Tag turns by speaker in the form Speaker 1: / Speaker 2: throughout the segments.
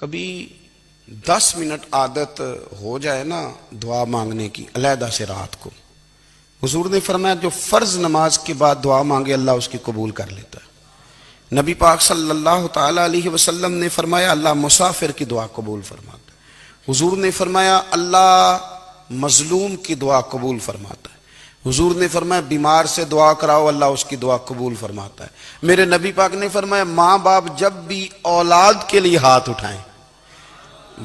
Speaker 1: کبھی 10 منٹ عادت ہو جائے نا دعا مانگنے کی علیحدہ سے رات کو، حضور نے فرمایا جو فرض نماز کے بعد دعا مانگے اللہ اس کی قبول کر لیتا ہے۔ نبی پاک صلی اللہ تعالی علیہ وسلم نے فرمایا اللہ مسافر کی دعا قبول فرماتا ہے۔ حضور نے فرمایا اللہ مظلوم کی دعا قبول فرماتا ہے۔ حضور نے فرمایا بیمار سے دعا کراؤ اللہ اس کی دعا قبول فرماتا ہے۔ میرے نبی پاک نے فرمایا ماں باپ جب بھی اولاد کے لیے ہاتھ اٹھائیں،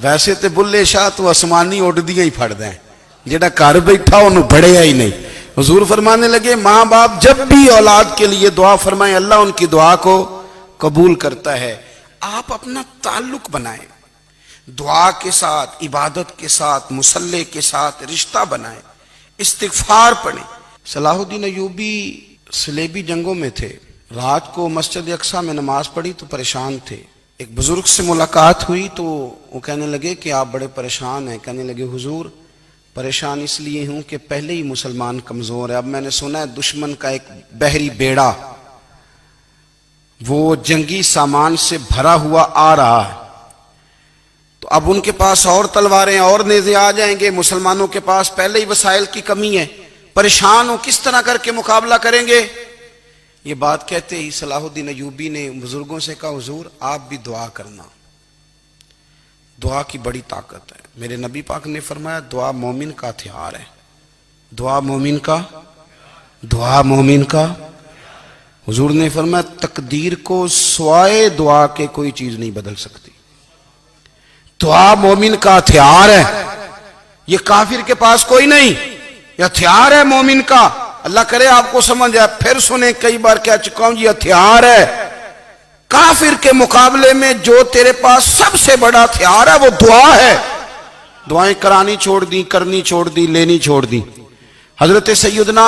Speaker 1: ویسے تے بلے شاہ تو آسمانی اڑ دیا ہی پھڑ دیں، جڑا گھر بیٹھا انہوں بڑھیا ہی نہیں۔ حضور فرمانے لگے ماں باپ جب بھی اولاد کے لیے دعا فرمائیں اللہ ان کی دعا کو قبول کرتا ہے۔ آپ اپنا تعلق بنائیں دعا کے ساتھ، عبادت کے ساتھ، مصلی کے ساتھ رشتہ بنائیں، استغفار پڑھیں۔ صلاح الدین ایوبی صلیبی جنگوں میں تھے، رات کو مسجد اقصیٰ میں نماز پڑھی تو پریشان تھے۔ ایک بزرگ سے ملاقات ہوئی تو وہ کہنے لگے کہ آپ بڑے پریشان ہیں۔ کہنے لگے حضور پریشان اس لیے ہوں کہ پہلے ہی مسلمان کمزور ہے، اب میں نے سنا ہے دشمن کا ایک بحری بیڑا وہ جنگی سامان سے بھرا ہوا آ رہا ہے، تو اب ان کے پاس اور تلواریں اور نیزے آ جائیں گے، مسلمانوں کے پاس پہلے ہی وسائل کی کمی ہے، پریشان ہو کس طرح کر کے مقابلہ کریں گے۔ یہ بات کہتے ہی صلاح الدین ایوبی نے بزرگوں سے کہا حضور آپ بھی دعا کرنا، دعا کی بڑی طاقت ہے۔ میرے نبی پاک نے فرمایا دعا مومن کا ہتھیار ہے، دعا مومن کا حضور نے فرمایا تقدیر کو سوائے دعا کے کوئی چیز نہیں بدل سکتی۔ دعا مومن کا ہتھیار ہے، یہ کافر کے پاس کوئی نہیں، یہ ہتھیار ہے مومن کا۔ اللہ کرے آپ کو سمجھ آئے، پھر سنیں کئی بار کہہ چکا ہوں یہ ہتھیار ہے۔ کافر کے مقابلے میں جو تیرے پاس سب سے بڑا ہتھیار ہے وہ دعا ہے۔ دعائیں کرانی چھوڑ دی، کرنی چھوڑ دی، لینی چھوڑ دی۔ حضرت سیدنا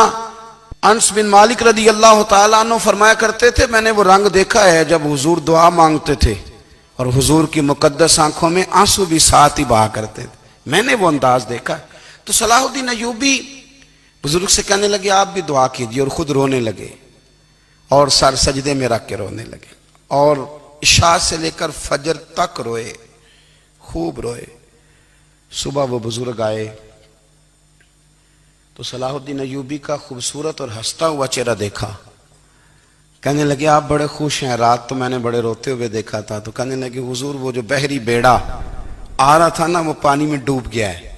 Speaker 1: انس بن مالک رضی اللہ تعالیٰ عنہ فرمایا کرتے تھے میں نے وہ رنگ دیکھا ہے جب حضور دعا مانگتے تھے اور حضور کی مقدس آنکھوں میں آنسو بھی ساتھ ہی بہا کرتے تھے، میں نے وہ انداز دیکھا۔ تو صلاح الدین ایوبی بزرگ سے کہنے لگے آپ بھی دعا کیجئے، اور خود رونے لگے اور سر سجدے میں رکھ کے رونے لگے، اور عشاء سے لے کر فجر تک روئے، خوب روئے۔ صبح وہ بزرگ آئے تو صلاح الدین ایوبی کا خوبصورت اور ہنستا ہوا چہرہ دیکھا، کہنے لگے آپ بڑے خوش ہیں، رات تو میں نے بڑے روتے ہوئے دیکھا تھا۔ تو کہنے لگے حضور وہ جو بحری بیڑا آ رہا تھا نا وہ پانی میں ڈوب گیا ہے،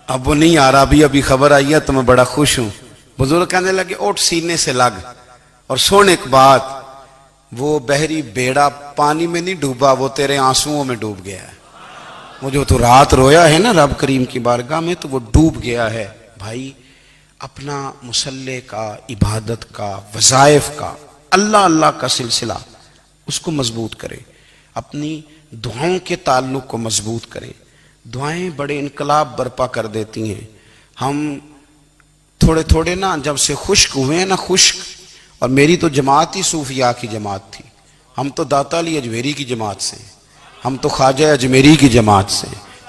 Speaker 1: اب وہ نہیں آ رہا، ابھی خبر آئی ہے تو میں بڑا خوش ہوں۔ بزرگ کہنے لگے اٹھ سینے سے لگ اور سن ایک بات، وہ بحری بیڑا پانی میں نہیں ڈوبا، وہ تیرے آنسوؤں میں ڈوب گیا ہے۔ وہ جو تو رات رویا ہے نا رب کریم کی بارگاہ میں تو وہ ڈوب گیا ہے۔ بھائی اپنا مصلی کا، عبادت کا، وظائف کا، اللہ کا سلسلہ اس کو مضبوط کرے، اپنی دعاؤں کے تعلق کو مضبوط کرے۔ دعائیں بڑے انقلاب برپا کر دیتی ہیں۔ ہم تھوڑے نا جب سے خشک ہوئے ہیں نا، خشک، اور میری تو جماعت ہی صوفیاء کی جماعت تھی، ہم تو داتا علی اجمیری کی جماعت سے، ہم تو خواجہ اجمیری کی جماعت سے،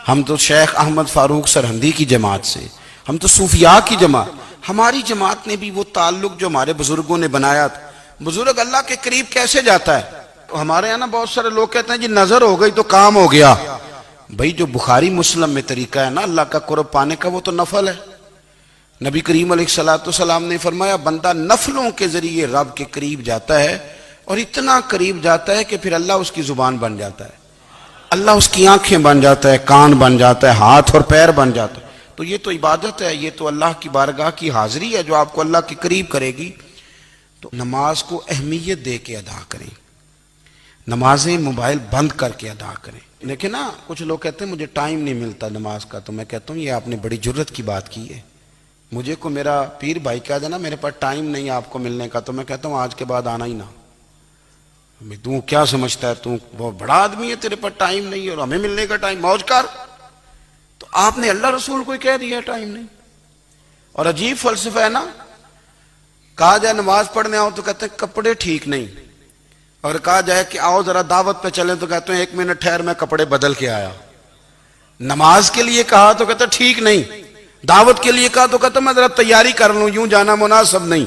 Speaker 1: ہم تو شیخ احمد فاروق سرہندی کی جماعت سے، ہم تو صوفیاء کی جماعت۔ ہماری جماعت نے بھی وہ تعلق جو ہمارے بزرگوں نے بنایا تھا۔ بزرگ اللہ کے قریب کیسے جاتا ہے؟ ہمارے یہاں نا بہت سارے لوگ کہتے ہیں جی نظر ہو گئی تو کام ہو گیا۔ بھائی جو بخاری مسلم میں طریقہ ہے نا اللہ کا قرب پانے کا وہ تو نفل ہے۔ نبی کریم علیہ السلام نے فرمایا بندہ نفلوں کے ذریعے رب کے قریب جاتا ہے، اور اتنا قریب جاتا ہے کہ پھر اللہ اس کی زبان بن جاتا ہے، اللہ اس کی آنکھیں بن جاتا ہے، کان بن جاتا ہے، ہاتھ اور پیر بن جاتا ہے۔ تو یہ تو عبادت ہے، یہ تو اللہ کی بارگاہ کی حاضری ہے جو آپ کو اللہ کے قریب کرے گی۔ تو نماز کو اہمیت دے کے ادا کریں، نمازیں موبائل بند کر کے ادا کریں۔ لیکن نا کچھ لوگ کہتے ہیں مجھے ٹائم نہیں ملتا نماز کا، تو میں کہتا ہوں یہ آپ نے بڑی جرت کی بات کی ہے۔ مجھے کو میرا پیر بھائی کہہ دینا میرے پاس ٹائم نہیں آپ کو ملنے کا، تو میں کہتا ہوں آج کے بعد آنا ہی نہ۔ تو کیا سمجھتا ہے تو بہت بڑا آدمی ہے، تیرے پاس ٹائم نہیں ہے اور ہمیں ملنے کا ٹائم، موج کر۔ تو آپ نے اللہ رسول کو کہہ دیا ٹائم نہیں۔ اور عجیب فلسفہ ہے نا، کہا جائے نماز پڑھنے آؤ تو کہتے ہیں کپڑے ٹھیک نہیں، اور کہا جائے کہ آؤ ذرا دعوت پہ چلیں تو کہتے ہیں 1 منٹ ٹھہر میں کپڑے بدل کے آیا۔ نماز کے لیے کہا تو کہتے ہیں ٹھیک نہیں، دعوت کے لیے کہا تو کہتے ہیں میں ذرا تیاری کر لوں، یوں جانا مناسب نہیں۔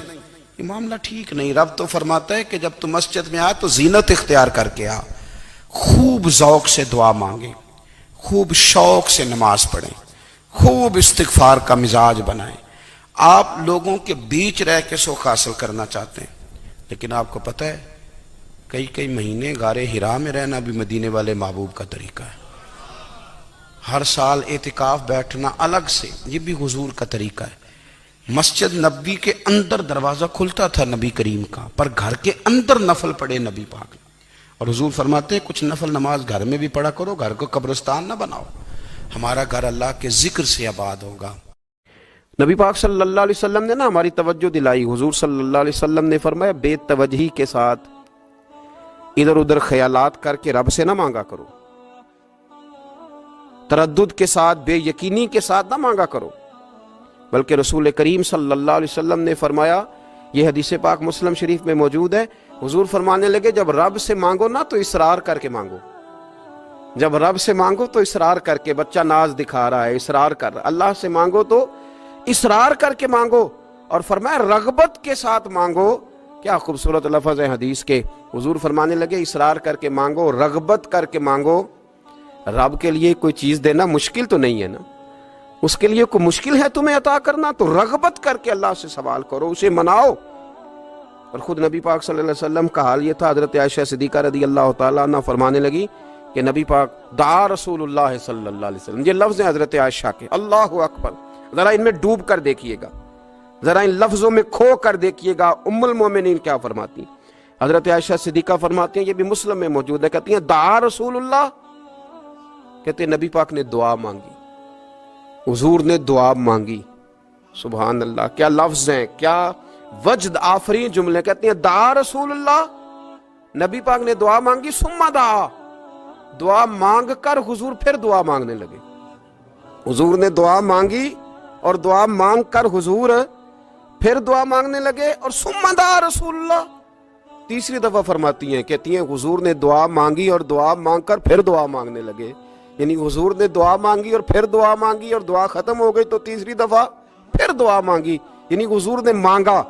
Speaker 1: یہ معاملہ ٹھیک نہیں۔ رب تو فرماتا ہے کہ جب تو مسجد میں آ تو زینت اختیار کر کے آ، خوب ذوق سے دعا مانگیں، خوب شوق سے نماز پڑھیں، خوب استغفار کا مزاج بنائیں۔ آپ لوگوں کے بیچ رہ کے سکھ حاصل کرنا چاہتے ہیں، لیکن آپ کو پتہ ہے کئی مہینے غار حرا میں رہنا بھی مدینے والے محبوب کا طریقہ ہے۔ ہر سال اعتکاف بیٹھنا الگ سے، یہ بھی حضور کا طریقہ ہے۔ مسجد نبوی کے اندر دروازہ کھلتا تھا نبی کریم کا، پر گھر کے اندر نفل پڑھے نبی پاک نے، اور حضور فرماتے ہیں کچھ نفل نماز گھر میں بھی پڑھا کرو، گھر کو قبرستان نہ بناؤ، ہمارا گھر اللہ کے ذکر سے آباد ہوگا۔
Speaker 2: نبی پاک صلی اللہ علیہ وسلم نے ہماری توجہ دلائی۔ حضور صلی اللہ علیہ وسلم نے فرمایا بے توجہی کے ساتھ ادھر ادھر خیالات کر کے رب سے نہ مانگا کرو، تردد کے ساتھ بے یقینی کے ساتھ نہ مانگا کرو، بلکہ رسول کریم صلی اللہ علیہ وسلم نے فرمایا، یہ حدیث پاک مسلم شریف میں موجود ہے، حضور فرمانے لگے جب رب سے مانگو نا تو اصرار کر کے مانگو، جب رب سے مانگو تو اصرار کر کے، بچہ ناز دکھا رہا ہے اصرار کر رہا ہے، اللہ سے مانگو تو اصرار کر کے مانگو، اور فرمایا رغبت کے ساتھ مانگو۔ کیا خوبصورت لفظ ہے حدیث کے، حضور فرمانے لگے اصرار کر کے مانگو، رغبت کر کے مانگو۔ رب کے لیے کوئی چیز دینا مشکل تو نہیں ہے نا، اس کے لیے کوئی مشکل ہے تمہیں عطا کرنا، تو رغبت کر کے اللہ سے سوال کرو، اسے مناؤ۔ اور خود نبی پاک صلی اللہ علیہ وسلم کا حال یہ تھا، حضرت عائشہ صدیقہ رضی اللہ تعالیٰ عنہ فرمانے لگی کہ نبی پاک دعا رسول اللہ صلی اللہ علیہ وسلم، یہ لفظ ہیں حضرت عائشہ کے، اللہ اکبر، ذرا ان میں ڈوب کر دیکھیے گا، ذرا ان لفظوں میں کھو کر دیکھیے گا ام المومنین کیا فرماتی ہیں۔ حضرت عائشہ صدیقہ فرماتی ہیں، یہ بھی مسلم میں موجود ہے، کہتی ہیں دعا رسول اللہ، کہتے ہیں نبی پاک نے دعا مانگی، حضور نے دعا مانگی۔ سبحان اللہ، کیا لفظ ہیں، کیا وجد آفرین جملے، کہتے ہیں دعا رسول اللہ، نبی پاک نے دعا مانگی، ثم دعا، دعا مانگ کر حضور پھر دعا مانگنے لگے۔ حضور نے دعا مانگی اور دعا مانگ کر حضور پھر دعا مانگنے لگے، اور ثم دعا رسول اللہ، تیسری دفعہ فرماتی ہیں، کہتی ہیں حضور نے دعا مانگی اور دعا مانگ کر پھر دعا مانگنے لگے، یعنی حضور نے دعا مانگی اور پھر دعا مانگی اور دعا ختم ہو گئی تو تیسری دفعہ پھر دعا مانگی، یعنی حضور نے مانگا۔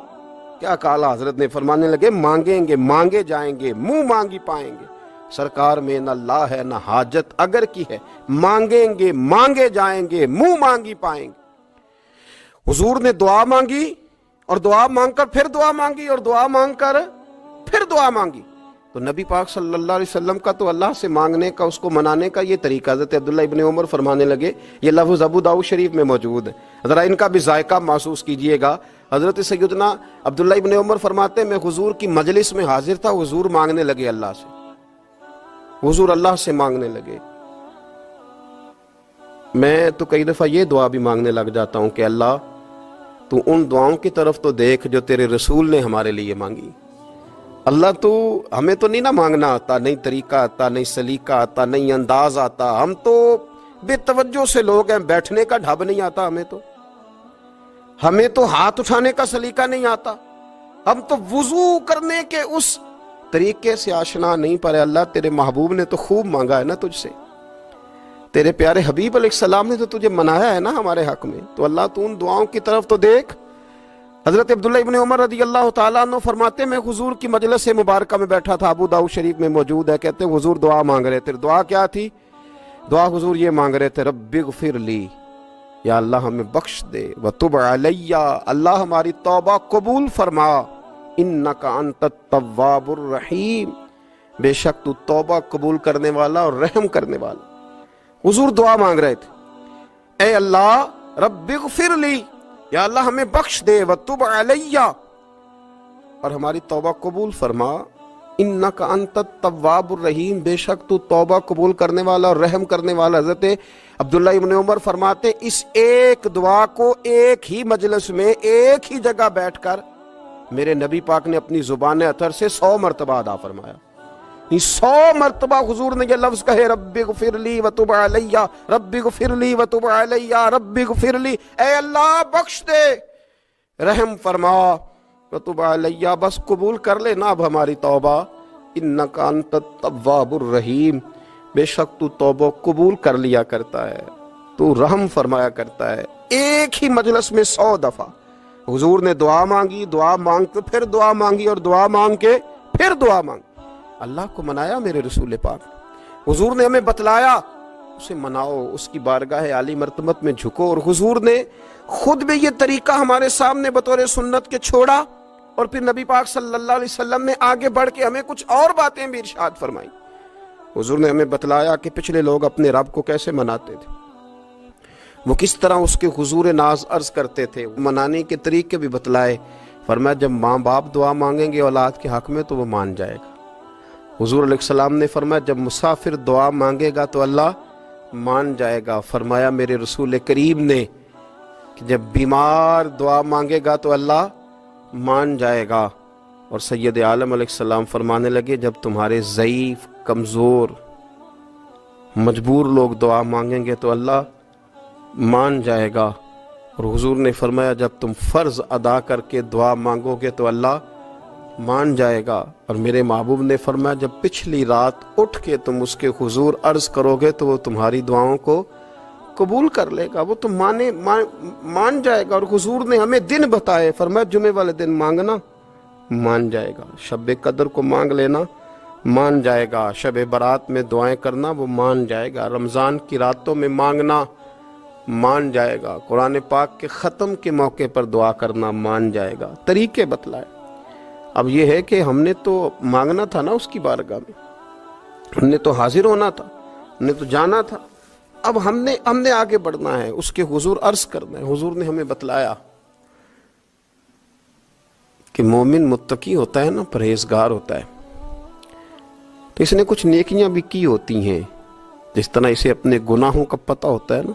Speaker 2: کیا کہا حضرت نے، فرمانے لگے مانگیں گے مانگے جائیں گے، منہ مانگی پائیں گے، سرکار میں نہ لا ہے نہ حاجت اگر کی ہے، مانگیں گے مانگے جائیں گے، منہ مانگی پائیں گے۔ حضور نے دعا مانگی اور دعا مانگ کر پھر دعا مانگی اور دعا مانگ کر پھر دعا مانگی، تو نبی پاک صلی اللہ علیہ وسلم کا تو اللہ سے مانگنے کا، اس کو منانے کا یہ طریقہ۔ حضرت عبداللہ ابن عمر فرمانے لگے، یہ لفظ ابو داؤد شریف میں موجود ہے، ذرا ان کا بھی ذائقہ محسوس کیجئے گا۔ حضرت سیدنا عبداللہ ابن عمر فرماتے ہیں، میں حضور کی مجلس میں حاضر تھا، حضور مانگنے لگے اللہ سے، حضور اللہ سے مانگنے لگے۔ میں تو کئی دفعہ یہ دعا بھی مانگنے لگ جاتا ہوں کہ اللہ تو ان دعاؤں کی طرف تو دیکھ جو تیرے رسول نے ہمارے لیے مانگی۔ اللہ تو ہمیں تو نہیں نہ مانگنا آتا، نہیں طریقہ آتا، نہیں سلیقہ آتا، نہیں انداز آتا، ہم تو بے توجہ سے لوگ ہیں، بیٹھنے کا ڈھب نہیں آتا ہمیں تو ہاتھ اٹھانے کا سلیقہ نہیں آتا، ہم تو وضو کرنے کے اس طریقے سے آشنا نہیں، پر اللہ تیرے محبوب نے تو خوب مانگا ہے نا تجھ سے، تیرے پیارے حبیب علیہ السلام نے تو تجھے منایا ہے نا ہمارے حق میں، تو اللہ تو ان دعاؤں کی طرف تو دیکھ۔ حضرت عبداللہ ابن عمر رضی اللہ تعالیٰ عنہ فرماتے، میں حضور کی مجلس مبارکہ میں بیٹھا تھا، ابو داؤد شریف میں موجود ہے، کہتے ہیں حضور دعا مانگ رہے تھے۔ دعا کیا تھی؟ دعا حضور یہ مانگ رہے تھے، رب اغفر لی، یا اللہ ہمیں بخش دے، وتب علیہ، اللہ ہماری توبہ قبول فرما، انک انت التواب الرحیم، بے شک تو توبہ قبول کرنے والا اور رحم کرنے والا۔ حضور دعا مانگ رہے تھے، اے اللہ رب اغفر لی، یا اللہ ہمیں بخش دے، وتب علیہ، اور ہماری توبہ قبول فرما، انک انت التواب الرحیم، بے شک تو توبہ قبول کرنے والا اور رحم کرنے والا۔ حضرت عبداللہ ابن عمر فرماتے، اس ایک دعا کو ایک ہی مجلس میں ایک ہی جگہ بیٹھ کر میرے نبی پاک نے اپنی زبان اطہر سے 100 مرتبہ ادا فرمایا، 100 مرتبہ حضور نے یہ لفظ کہے، رب اغفر لی وتب علیہ، رب اغفر لی وتب علیہ، رب اغفر لی، اے اللہ بخش دے، رحم فرما، وتب علیہ، بس قبول کر لے نا اب ہماری توبہ، انک انت التواب الرحیم، بے شک تو توبہ قبول کر لیا کرتا ہے، تو رحم فرمایا کرتا ہے۔ ایک ہی مجلس میں 100 دفعہ حضور نے دعا مانگی، دعا مانگ کے پھر دعا مانگی، اور دعا مانگ کے پھر دعا مانگی۔ اللہ کو منایا میرے رسول پاک، حضور نے ہمیں بتلایا اسے مناؤ، اس کی بارگاہ عالی مرتبت میں جھکو. اور حضور نے خود بھی یہ طریقہ ہمارے سامنے بطور سنت کے چھوڑا، اور پھر نبی پاک صلی اللہ علیہ وسلم نے آگے بڑھ کے ہمیں کچھ اور باتیں بھی ارشاد فرمائی. حضور نے ہمیں بتلایا کہ پچھلے لوگ اپنے رب کو کیسے مناتے تھے، وہ کس طرح اس کے حضور ناز عرض کرتے تھے، منانے کے طریقے بھی بتلائے. فرمایا جب ماں باپ دعا مانگیں گے اولاد کے حق میں تو وہ مان جائے گا. حضور علیہ السلام نے فرمایا جب مسافر دعا مانگے گا تو اللہ مان جائے گا. فرمایا میرے رسول کریم نے کہ جب بیمار دعا مانگے گا تو اللہ مان جائے گا. اور سید عالم علیہ السلام فرمانے لگے جب تمہارے ضعیف، کمزور، مجبور لوگ دعا مانگیں گے تو اللہ مان جائے گا. اور حضور نے فرمایا جب تم فرض ادا کر کے دعا مانگو گے تو اللہ مان جائے گا. اور میرے محبوب نے فرمایا جب پچھلی رات اٹھ کے تم اس کے حضور عرض کرو گے تو وہ تمہاری دعاؤں کو قبول کر لے گا، وہ تم مان جائے گا. اور حضور نے ہمیں دن بتائے، فرمایا جمعے والے دن مانگنا مان جائے گا، شب قدر کو مانگ لینا مان جائے گا، شب برات میں دعائیں کرنا وہ مان جائے گا، رمضان کی راتوں میں مانگنا مان جائے گا، قرآن پاک کے ختم کے موقع پر دعا کرنا مان جائے گا. طریقے بتلائے. اب یہ ہے کہ ہم نے تو مانگنا تھا نا اس کی بارگاہ میں، ہم نے تو حاضر ہونا تھا، ہم نے تو جانا تھا. اب ہم نے آگے بڑھنا ہے، اس کے حضور عرض کرنا ہے. حضور نے ہمیں بتلایا کہ مومن متقی ہوتا ہے نا، پرہیزگار ہوتا ہے، تو اس نے کچھ نیکیاں بھی کی ہوتی ہیں. جس طرح اسے اپنے گناہوں کا پتہ ہوتا ہے نا،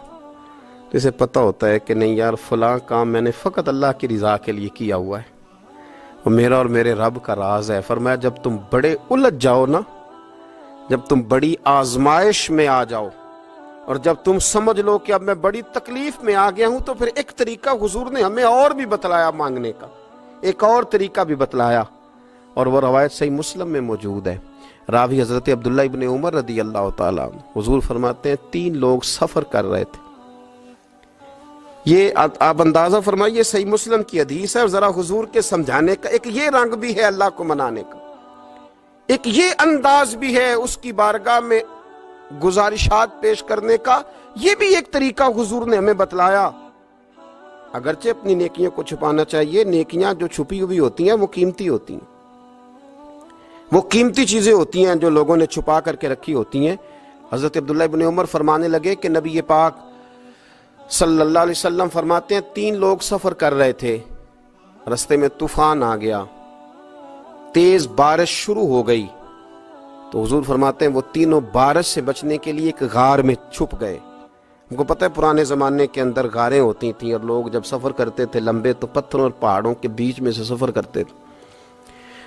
Speaker 2: تو اسے پتہ ہوتا ہے کہ نہیں یار فلاں کام میں نے فقط اللہ کی رضا کے لیے کیا ہوا ہے، وہ میرا اور میرے رب کا راز ہے. فرمایا جب تم بڑے الجھ جاؤ نا، جب تم بڑی آزمائش میں آ جاؤ، اور جب تم سمجھ لو کہ اب میں بڑی تکلیف میں آ گیا ہوں، تو پھر ایک طریقہ حضور نے ہمیں اور بھی بتلایا مانگنے کا، ایک اور طریقہ بھی بتلایا. اور وہ روایت صحیح مسلم میں موجود ہے. راوی حضرت عبداللہ ابن عمر رضی اللہ تعالیٰ عنہ. حضور فرماتے ہیں 3 لوگ سفر کر رہے تھے. یہ آپ اندازہ فرمائیے صحیح مسلم کی حدیث ہے، اور ذرا حضور کے سمجھانے کا ایک یہ رنگ بھی ہے اللہ کو منانے کا، ایک یہ انداز بھی ہے اس کی بارگاہ میں گزارشات پیش کرنے کا. یہ بھی ایک طریقہ حضور نے ہمیں بتلایا. اگرچہ اپنی نیکیوں کو چھپانا چاہیے، نیکیاں جو چھپی ہوئی ہوتی ہیں وہ قیمتی ہوتی ہیں، وہ قیمتی چیزیں ہوتی ہیں جو لوگوں نے چھپا کر کے رکھی ہوتی ہیں. حضرت عبداللہ ابن عمر فرمانے لگے کہ نبی پاک صلی اللہ علیہ وسلم فرماتے ہیں 3 لوگ سفر کر رہے تھے، رستے میں طوفان آ گیا، تیز بارش شروع ہو گئی. تو حضور فرماتے ہیں وہ تینوں بارش سے بچنے کے لیے ایک غار میں چھپ گئے. ہم کو پتہ ہے پرانے زمانے کے اندر غاریں ہوتی تھیں، اور لوگ جب سفر کرتے تھے لمبے تو پتھروں اور پہاڑوں کے بیچ میں سے سفر کرتے تھے.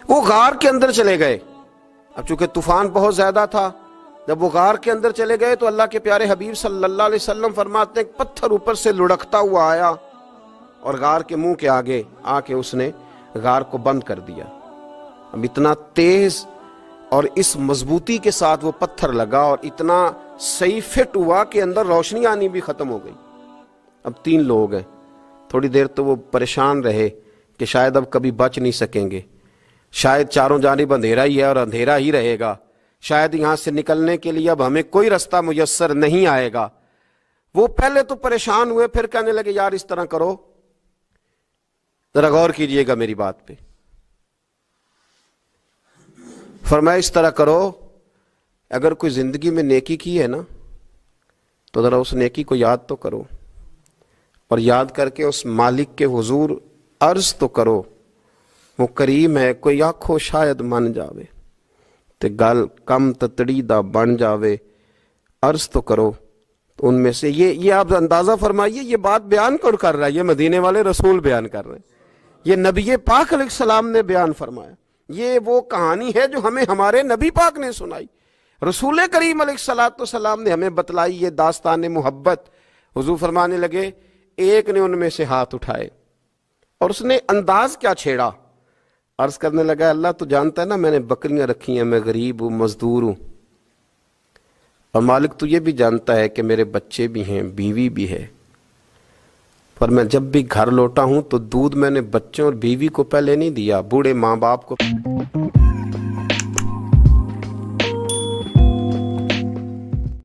Speaker 2: وہ غار کے اندر چلے گئے. اب چونکہ طوفان بہت زیادہ تھا، جب وہ غار کے اندر چلے گئے تو اللہ کے پیارے حبیب صلی اللہ علیہ وسلم فرماتے ہیں پتھر اوپر سے لڑکتا ہوا آیا اور غار کے منہ کے آگے آ کے اس نے غار کو بند کر دیا. اب اتنا تیز اور اس مضبوطی کے ساتھ وہ پتھر لگا اور اتنا صحیح فٹ ہوا کہ اندر روشنی آنی بھی ختم ہو گئی. اب 3 لوگ ہیں. تھوڑی دیر تو وہ پریشان رہے کہ شاید اب کبھی بچ نہیں سکیں گے، شاید چاروں جانب اندھیرا ہی ہے اور اندھیرا ہی رہے گا، شاید یہاں سے نکلنے کے لیے اب ہمیں کوئی رستہ میسر نہیں آئے گا. وہ پہلے تو پریشان ہوئے، پھر کہنے لگے یار اس طرح کرو، ذرا غور کیجئے گا میری بات پہ. فرمایا اس طرح کرو، اگر کوئی زندگی میں نیکی کی ہے نا تو ذرا اس نیکی کو یاد تو کرو، اور یاد کر کے اس مالک کے حضور عرض تو کرو. وہ کریم ہے، کوئی آنکھو شاید من جاوے تے گل کم تتڑی دا بن جاوے، عرض تو کرو. تو ان میں سے یہ آپ اندازہ فرمائیے یہ بات بیان کون کر رہا ہے؟ یہ مدینے والے رسول بیان کر رہے ہیں، یہ نبی پاک علیہ السلام نے بیان فرمایا. یہ وہ کہانی ہے جو ہمیں ہمارے نبی پاک نے سنائی، رسول کریم علیہ السلام نے ہمیں بتلائی. یہ داستان محبت. حضور فرمانے لگے ایک نے ان میں سے ہاتھ اٹھائے اور اس نے انداز کیا چھیڑا، عرض کرنے لگا اللہ تو جانتا ہے نا میں نے بکریاں رکھی ہیں، میں غریب ہوں، مزدور ہوں، اور مالک تو یہ بھی جانتا ہے کہ میرے بچے بھی ہیں، بیوی بھی ہے، پر میں جب بھی گھر لوٹا ہوں تو دودھ میں نے بچوں اور بیوی کو پہلے نہیں دیا، بوڑھے ماں باپ کو